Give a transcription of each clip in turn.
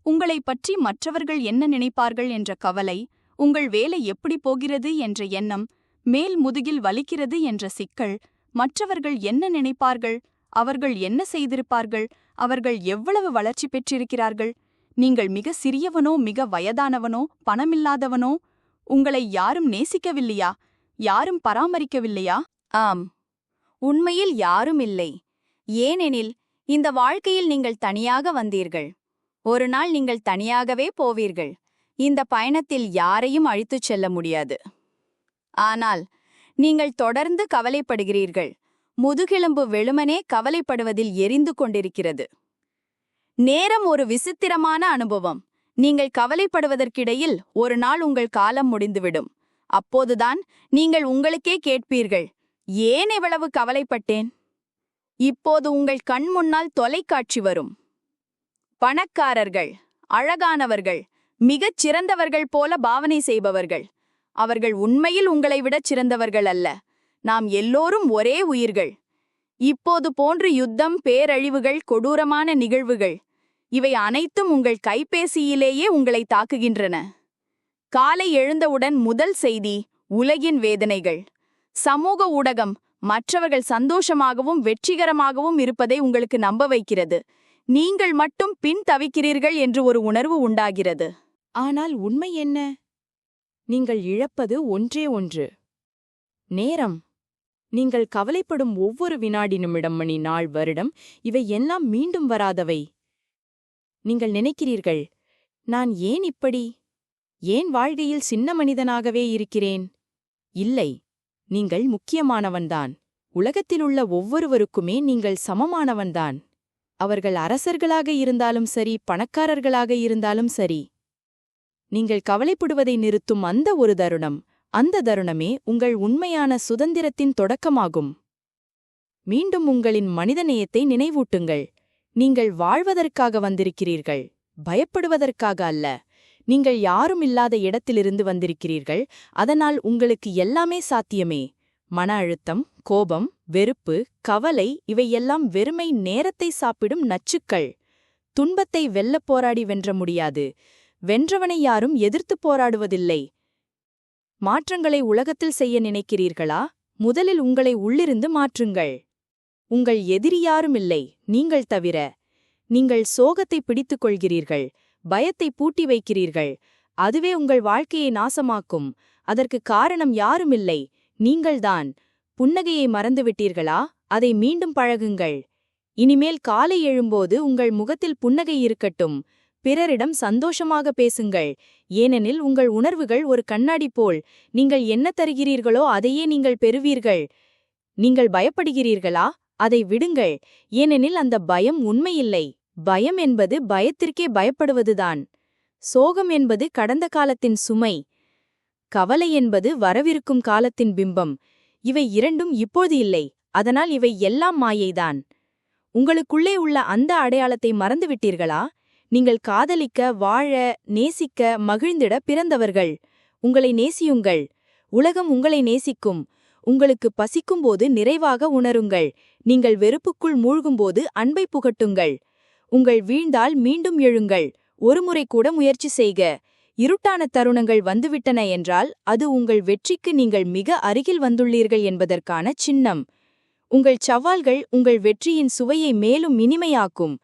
உங்களைப் பற்றி மற்றவர்கள் என்ன நினைப்பார்கள் என்ற கவலை, உங்கள் வேலை எப்படி போகிறது என்ற எண்ணம், மேல் முதுகில் வலிக்கிறது என்ற சிக்கல், மற்றவர்கள் என்ன நினைப்பார்கள், அவர்கள் என்ன செய்திருப்பார்கள், அவர்கள் எவ்வளவு வளர்ச்சி பெற்றிருக்கிறார்கள், நீங்கள் மிக சிறியவனோ மிக வயதானவனோ பணமில்லாதவனோ, உங்களை யாரும் நேசிக்கவில்லையா, யாரும் பராமரிக்கவில்லையா? ஆம், உண்மையில் யாரும் இல்லை. ஏனெனில் இந்த வாழ்க்கையில் நீங்கள் தனியாக வந்தீர்கள். ஒரு நாள் நீங்கள் தனியாகவே போவீர்கள். இந்த பயணத்தில் யாரையும் அழைத்துச் செல்ல முடியாது. ஆனால் நீங்கள் தொடர்ந்து கவலைப்படுகிறீர்கள். முதுகெலும்பு வெளுமனே கவலைப்படுவதில் எரிந்து கொண்டிருக்கிறது. நேரம் ஒரு விசித்திரமான அனுபவம். நீங்கள் கவலைப்படுவதற்கிடையில் ஒரு நாள் உங்கள் காலம் முடிந்துவிடும். அப்போதுதான் நீங்கள் உங்களுக்கே கேட்பீர்கள், ஏன் இவ்வளவு கவலைப்பட்டேன்? இப்போது உங்கள் கண் முன்னால் தொலைக்காட்சி வரும். பணக்காரர்கள், அழகானவர்கள், மிகச் சிறந்தவர்கள் போல பாவனை செய்பவர்கள். அவர்கள் உண்மையில் உங்களை விடச் சிறந்தவர்கள் அல்ல. நாம் எல்லோரும் ஒரே உயிர்கள். இப்போது போன்று யுத்தம், பேரழிவுகள், கொடூரமான நிகழ்வுகள், இவை அனைத்தும் உங்கள் கைபேசியிலேயே உங்களை தாக்குகின்றன. காலை எழுந்தவுடன் முதல் செய்தி உலகின் வேதனைகள். சமூக ஊடகம் மற்றவர்கள் சந்தோஷமாகவும் வெற்றிகரமாகவும் இருப்பதை உங்களுக்கு நம்ப வைக்கிறது. நீங்கள் மட்டும் பின் தவிக்கிறீர்கள் என்று ஒரு உணர்வு உண்டாகிறது. ஆனால் உண்மை என்ன? நீங்கள் இழப்பது ஒன்றே ஒன்று: நேரம். நீங்கள் கவலைப்படும் ஒவ்வொரு வினாடி, நிமிடம், மணி, நாள், வருடம், இவை எல்லாம் மீண்டும் வராதவை. நீங்கள் நினைக்கிறீர்கள், நான் ஏன் இப்படி, ஏன் வாழ்க்கையில் சின்ன மனிதனாகவே இருக்கிறேன்? இல்லை, நீங்கள் முக்கியமானவன்தான். உலகத்திலுள்ள ஒவ்வொருவருக்குமே நீங்கள் சமமானவன்தான். அவர்கள் அரசர்களாக இருந்தாலும் சரி, பணக்காரர்களாக இருந்தாலும் சரி. நீங்கள் கவலைப்படுவதை நிறுத்தும் அந்த ஒரு தருணம், அந்த தருணமே உங்கள் உண்மையான சுதந்திரத்தின் தொடக்கமாகும். மீண்டும் உங்களின் மனிதநேயத்தை நினைவூட்டுங்கள். நீங்கள் வாழ்வதற்காக வந்திருக்கிறீர்கள், பயப்படுவதற்காக அல்ல. நீங்கள் யாரும் இல்லாத இடத்திலிருந்து வந்திருக்கிறீர்கள். அதனால் உங்களுக்கு எல்லாமே சாத்தியமே. மன அழுத்தம், கோபம், வெறுப்பு, கவலை, இவையெல்லாம் வெறுமை நேரத்தை சாப்பிடும் நச்சுக்கள். துன்பத்தை வெல்லப் போராடி வென்ற முடியாது. வென்றவனை யாரும் எதிர்த்து போராடுவதில்லை. மாற்றங்களை உலகத்தில் செய்ய நினைக்கிறீர்களா? முதலில் உங்களை உள்ளிருந்து மாற்றுங்கள். உங்கள் எதிரி யாரும் இல்லை, நீங்கள் தவிர. நீங்கள் சோகத்தை பிடித்துக் கொள்கிறீர்கள், பயத்தை பூட்டி வைக்கிறீர்கள். அதுவே உங்கள் வாழ்க்கையை நாசமாக்கும். அதற்கு காரணம் யாருமில்லை, நீங்கள்தான். புன்னகையை மறந்துவிட்டீர்களா? அதை மீண்டும் பழகுங்கள். இனிமேல் காலை எழும்போது உங்கள் முகத்தில் புன்னகை இருக்கட்டும். பிறரிடம் சந்தோஷமாக பேசுங்கள். ஏனெனில் உங்கள் உணர்வுகள் ஒரு கண்ணாடி போல். நீங்கள் என்ன தருகிறீர்களோ அதையே நீங்கள் பெறுவீர்கள். நீங்கள் பயப்படுகிறீர்களா? அதை விடுங்கள். ஏனெனில் அந்த பயம் உண்மையில்லை. பயம் என்பது பயத்திற்கே பயப்படுவதுதான். சோகம் என்பது கடந்த காலத்தின் சுமை. கவலை என்பது வரவிருக்கும் காலத்தின் பிம்பம். இவை இரண்டும் இப்போது இல்லை. அதனால் இவை எல்லாம் மாயைதான். உங்களுக்குள்ளே உள்ள அந்த அடையாளத்தை மறந்துவிட்டீர்களா? நீங்கள் காதலிக்க, வாழ, நேசிக்க, மகிழ்ந்திட பிறந்தவர்கள். உங்களை நேசியுங்கள். உலகம் உங்களை நேசிக்கும். உங்களுக்கு பசிக்கும்போது நிறைவாக உணருங்கள். நீங்கள் வெறுப்புக்குள் மூழ்கும்போது அன்பை புகட்டுங்கள். உங்கள் வீழ்ந்தால் மீண்டும் எழுங்கள். ஒருமுறை கூட முயற்சி செய்க. இருட்டான தருணங்கள் வந்துவிட்டன என்றால் அது உங்கள் வெற்றிக்கு நீங்கள் மிக அருகில் வந்துள்ளீர்கள் என்பதற்கான சின்னம். உங்கள் சவால்கள் உங்கள் வெற்றியின் சுவையை மேலும் இனிமையாக்கும்.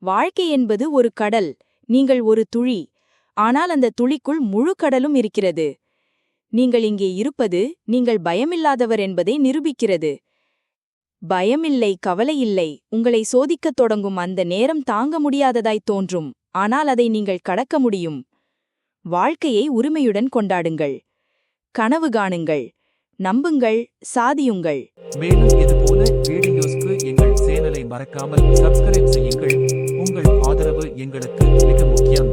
வாழ்க்கை என்பது ஒரு கடல், நீங்கள் ஒரு துளி. ஆனால் அந்த துளிக்குள் முழு கடலும் இருக்கிறது. நீங்கள் இங்கே இருப்பது நீங்கள் பயமில்லாதவர் என்பதை நிரூபிக்கிறது. பயமில்லை, கவலையில்லை. உங்களை சோதிக்கத் தொடங்கும் அந்த நேரம் தாங்க முடியாததாய் தோன்றும். ஆனால் அதை நீங்கள் கடக்க முடியும். வாழ்க்கையை உரிமையுடன் கொண்டாடுங்கள். கனவு காணுங்கள், நம்புங்கள், சாதியுங்கள். மேலும் இதுபோல வீடியோஸ்க்கு எங்கள் சேனலை மறக்காமல் சப்ஸ்கிரைப் செய்யுங்கள். உங்கள் ஆதரவு எங்களுக்கு மிக முக்கியம்.